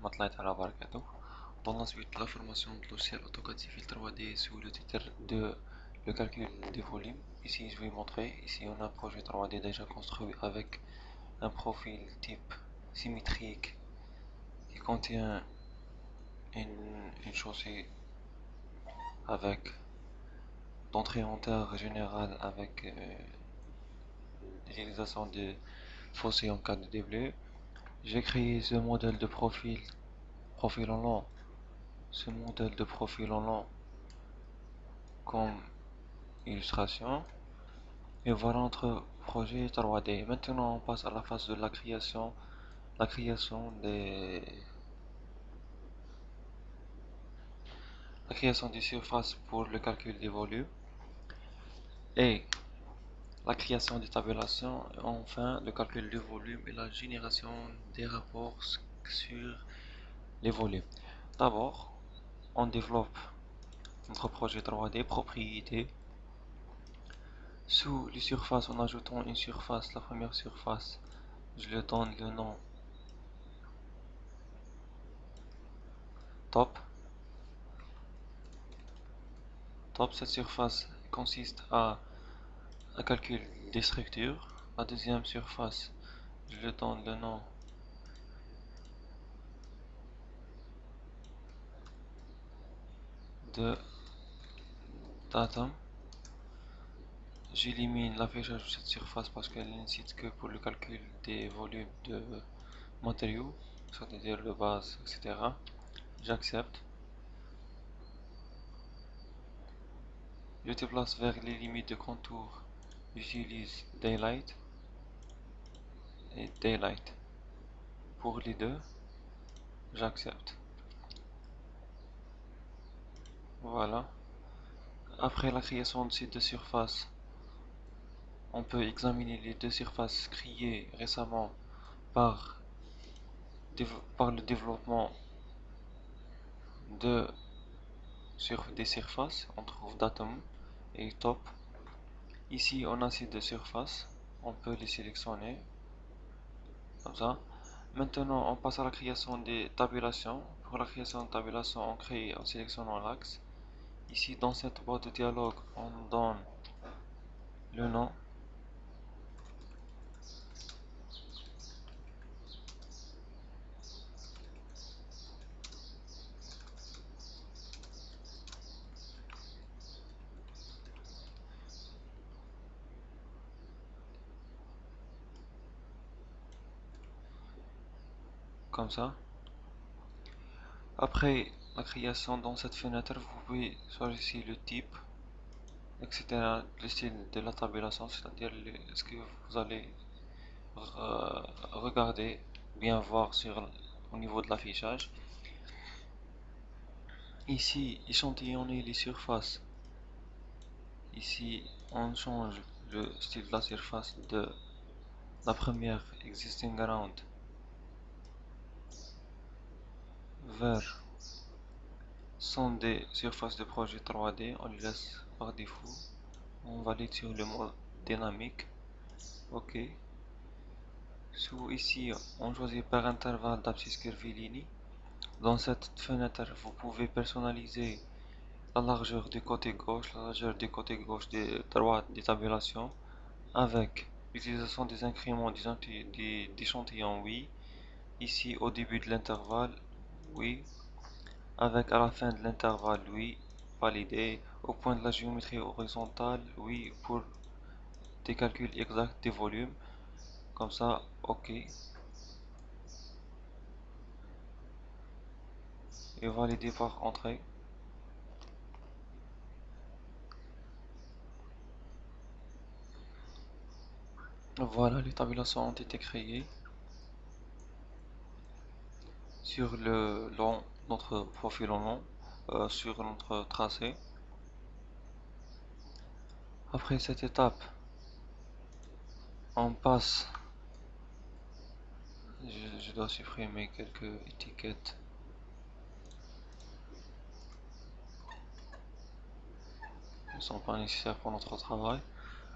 ورحمة الله تعالى وبركاته. Dans la suite, la formation de logiciel AutoCAD Civil 3D sous le titre de le calcul des volumes. Ici, je vais montrer. Ici, on a un projet 3D déjà construit avec un profil type symétrique qui contient une chaussée avec d'entrée en terre générale avec l'utilisation de fossés en cas de déblai. J'ai créé ce modèle de profil en long, ce modèle de profil en long comme illustration. Et voilà notre projet 3D. Maintenant, on passe à la phase de la création des surfaces pour le calcul des volumes et la création des tabulations, et enfin le calcul du volume et la génération des rapports sur les volumes. D'abord, on développe notre projet 3D propriété sous les surfaces en ajoutant une surface, la première surface, je lui donne le nom top. Top, cette surface consiste à calcul des structures. La deuxième surface, je lui donne le nom de datum. J'élimine l'affichage de cette surface parce qu'elle n'incite que pour le calcul des volumes de matériaux, c'est-à-dire de base, etc. J'accepte. Je déplace vers les limites de contour. J'utilise Daylight et Daylight. Pour les deux, j'accepte. Voilà. Après la création de ces deux surfaces, on peut examiner les deux surfaces créées récemment par, par le développement des surfaces. On trouve datum et top. Ici, on a ces deux surfaces. On peut les sélectionner comme ça. Maintenant, on passe à la création des tabulations. Pour la création de tabulation, on crée en sélectionnant l'axe. Ici, dans cette boîte de dialogue, on donne le nom. Comme ça. Après la création dans cette fenêtre, vous pouvez choisir le type, etc. Le style de la tabulation, c'est-à-dire ce que vous allez regarder, bien voir au niveau de l'affichage. Ici, échantillonner les surfaces. Ici, on change le style de la surface de la première existing ground vers sont des surfaces de projet 3D. On les laisse par défaut. On valide sur le mode dynamique. OK. Ici, on choisit par intervalle d'abscisse curviligne. Dans cette fenêtre, vous pouvez personnaliser la largeur du côté gauche, la largeur du côté gauche des droite des tabulations avec l'utilisation des incréments d'échantillons, oui. Ici, au début de l'intervalle, oui. Avec à la fin de l'intervalle, oui. Validé. Au point de la géométrie horizontale, oui. Pour des calculs exacts des volumes. Comme ça, OK. Et validé par entrée. Voilà, les tabulations ont été créées sur notre profil en long, sur notre tracé. Après cette étape, on passe. Je dois supprimer quelques étiquettes. Qui ne sont pas nécessaires pour notre travail.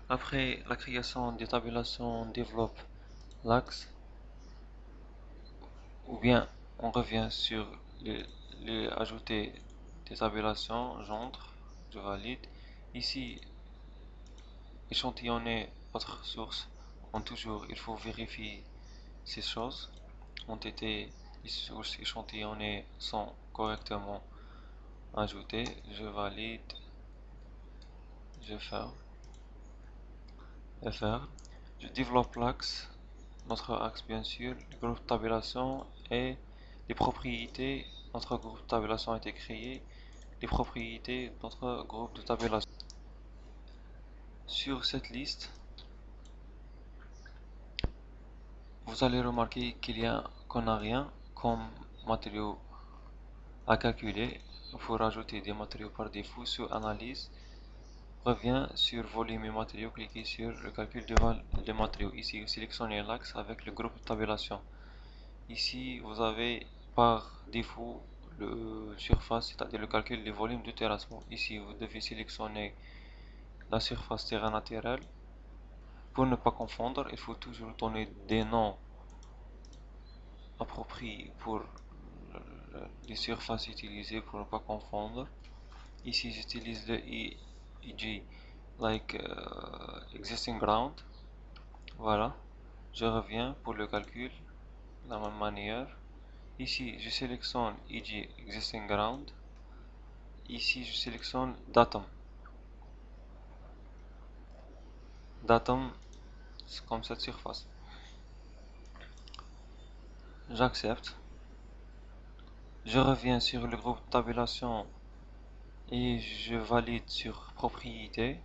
Après la création des tabulations, on développe l'axe ou bien On revient sur les ajouter des tabulations, j'entre, je valide. Ici, échantillonner votre source. Toujours, il faut vérifier ces choses ont été les sources échantillonnées sont correctement ajoutées. Je valide, je ferme, FR. Je développe l'axe, notre axe bien sûr, le groupe de tabulation et les propriétés. Notre groupe de tabulation a été créé. Les propriétés de notre groupe de tabulation. Sur cette liste, vous allez remarquer qu'on n'a rien comme matériaux à calculer. Il faut rajouter des matériaux par défaut. Sur analyse, revient sur volume et matériaux, cliquez sur le calcul des matériaux. Ici, vous sélectionnez l'axe avec le groupe de tabulation. Ici, vous avez par défaut le surface, c'est-à-dire le calcul des volumes de terrassement. Ici, vous devez sélectionner la surface terrain naturel. Pour ne pas confondre, il faut toujours donner des noms appropriés pour les surfaces utilisées pour ne pas confondre. Ici, j'utilise le EG, like existing ground. Voilà, je reviens pour le calcul de la même manière. Ici, je sélectionne EG existing ground. Ici, je sélectionne datum. Datum, c'est comme cette surface. J'accepte. Je reviens sur le groupe de tabulation et je valide sur propriété.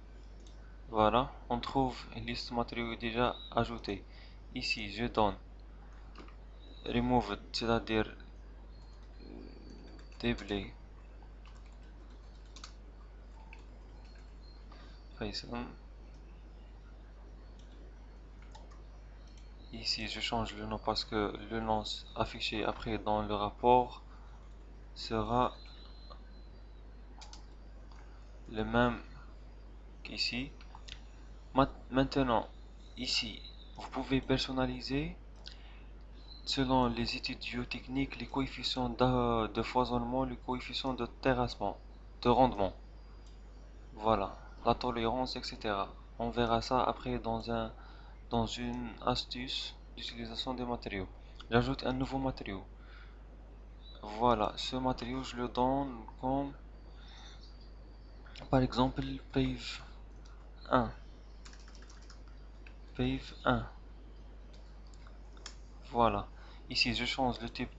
Voilà, on trouve une liste de matériaux déjà ajoutée. Ici, je donne remove, c'est-à-dire déblayer. Ici, je change le nom parce que le nom affiché après dans le rapport sera le même qu'ici. Maintenant, ici, vous pouvez personnaliser selon les études géotechniques les coefficients de foisonnement, les coefficients de terrassement, de rendement. Voilà, la tolérance, etc. On verra ça après dans une astuce d'utilisation des matériaux. J'ajoute un nouveau matériau. Voilà, ce matériau, je le donne comme, par exemple, pave 1. Pave 1. Voilà. Ici, je change le type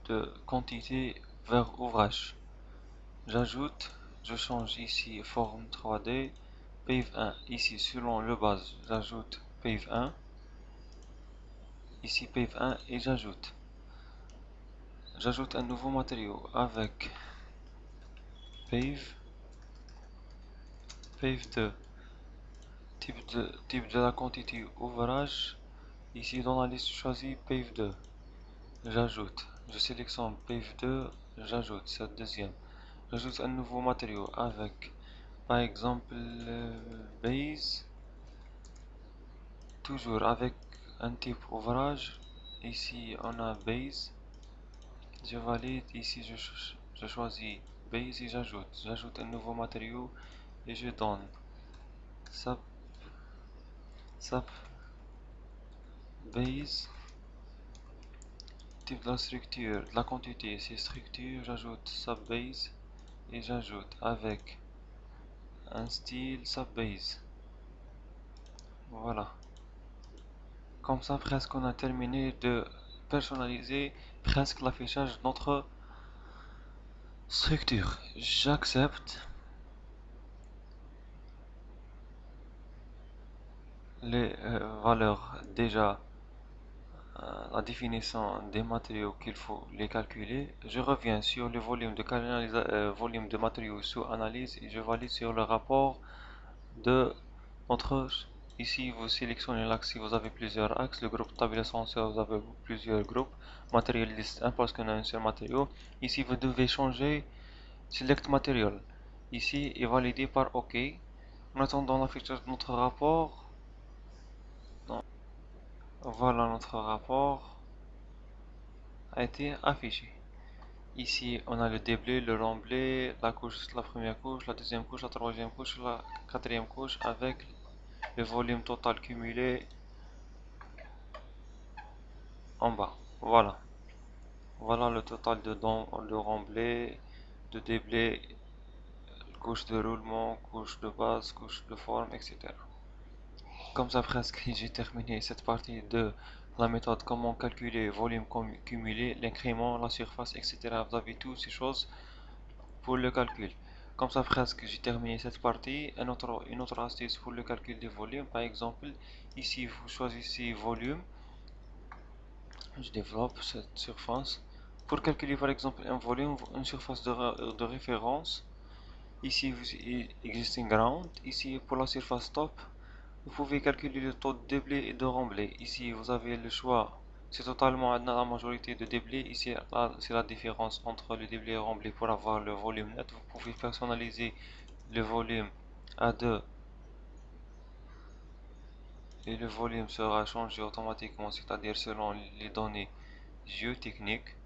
de quantité vers ouvrage. J'ajoute, je change ici forme 3D, pave 1. Ici, selon le base, j'ajoute pave 1. Ici, pave 1 et j'ajoute. J'ajoute un nouveau matériau avec pave, pave 2. Type de la quantité ouvrage. Ici, dans la liste choisie, pave 2. J'ajoute. Je sélectionne pave 2. J'ajoute cette deuxième. J'ajoute un nouveau matériau avec, par exemple, base. Toujours avec un type ouvrage. Ici, on a base. Je valide. Ici, je choisis base et j'ajoute. J'ajoute un nouveau matériau et je donne sub, sub base. Type de la structure, de la quantité, c'est structure. J'ajoute subbase et j'ajoute avec un style subbase. Voilà. Comme ça, presque on a terminé de personnaliser presque l'affichage de notre structure. J'accepte les valeurs déjà, la définition des matériaux qu'il faut les calculer. Je reviens sur le volume de matériaux sous analyse et je valide sur le rapport de notre. Ici, vous sélectionnez l'axe si vous avez plusieurs axes. Le groupe tabulation si vous avez plusieurs groupes. Matériel liste 1 parce qu'on a un seul matériau. Ici, vous devez changer Select Material. Ici, et valider par OK. En attendant l'affichage de notre rapport. Voilà notre rapport. a été affiché. Ici, on a le déblai, le remblai, la couche, la première couche, la deuxième couche, la troisième couche, la quatrième couche avec le volume total cumulé en bas. Voilà. Voilà le total de remblai, de déblai, couche de roulement, couche de base, couche de forme, etc. Comme ça, presque, j'ai terminé cette partie de la méthode comment calculer volume cumulé, l'incrément, la surface, etc. Vous avez toutes ces choses pour le calcul. Comme ça, presque, j'ai terminé cette partie. Une autre astuce pour le calcul des volumes. Par exemple, ici, vous choisissez volume. Je développe cette surface. Pour calculer, par exemple, un volume, une surface de référence. Ici, il existe une ground. Ici, pour la surface top, vous pouvez calculer le taux de déblai et de remblai. Ici, vous avez le choix. C'est totalement dans la majorité de déblai. Ici, c'est la différence entre le déblai et le remblai pour avoir le volume net. Vous pouvez personnaliser le volume à 2 et le volume sera changé automatiquement, c'est-à-dire selon les données géotechniques.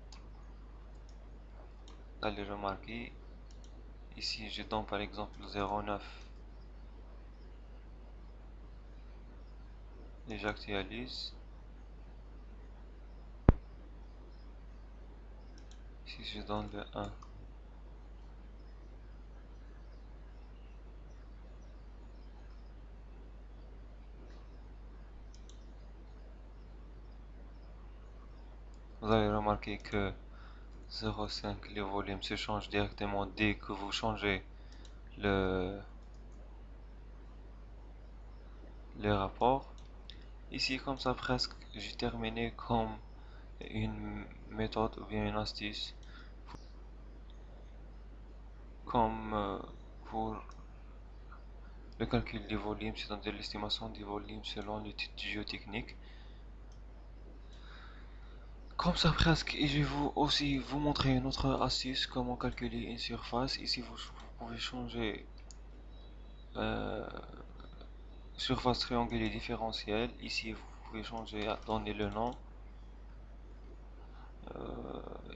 Allez remarquer. Ici, je donne par exemple 0,9 et j'actualise. Ici, je donne le 1. Vous allez remarquer que 0,5 le volume se change directement dès que vous changez le, le rapport. Ici, comme ça, presque, j'ai terminé comme une méthode ou bien une astuce comme pour le calcul des volumes, c'est-à-dire l'estimation des volumes selon l'étude géotechnique. Comme ça presque, et je vais aussi vous montrer une autre astuce, comment calculer une surface. Ici, vous pouvez changer euh, surface triangulaire différentielle. Ici, vous pouvez changer, donner le nom.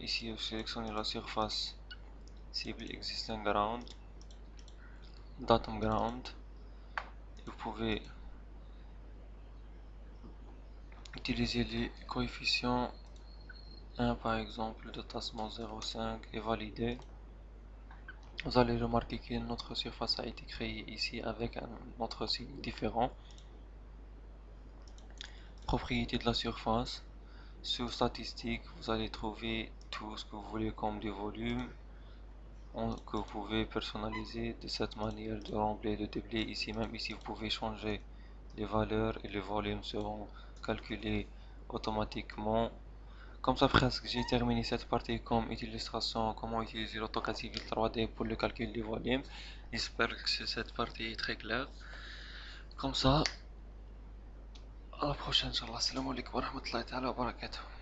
Ici, vous sélectionnez la surface cible existing ground, datum ground. Vous pouvez utiliser les coefficients 1 par exemple de tassement 0,5 et valider. Vous allez remarquer que notre surface a été créée ici avec un autre signe différent. Propriété de la surface. Sous statistiques, vous allez trouver tout ce que vous voulez comme des volumes que vous pouvez personnaliser de cette manière de remplir, de déblai. Ici même, ici vous pouvez changer les valeurs et les volumes seront calculés automatiquement. Comme ça presque, j'ai terminé cette partie comme illustration, comment utiliser l'AutoCAD Civil 3D pour le calcul du volume. J'espère que cette partie est très claire. Comme ça, à la prochaine, Inch'Allah. Assalamu alaikum wa rahmatullahi wa barakatuh.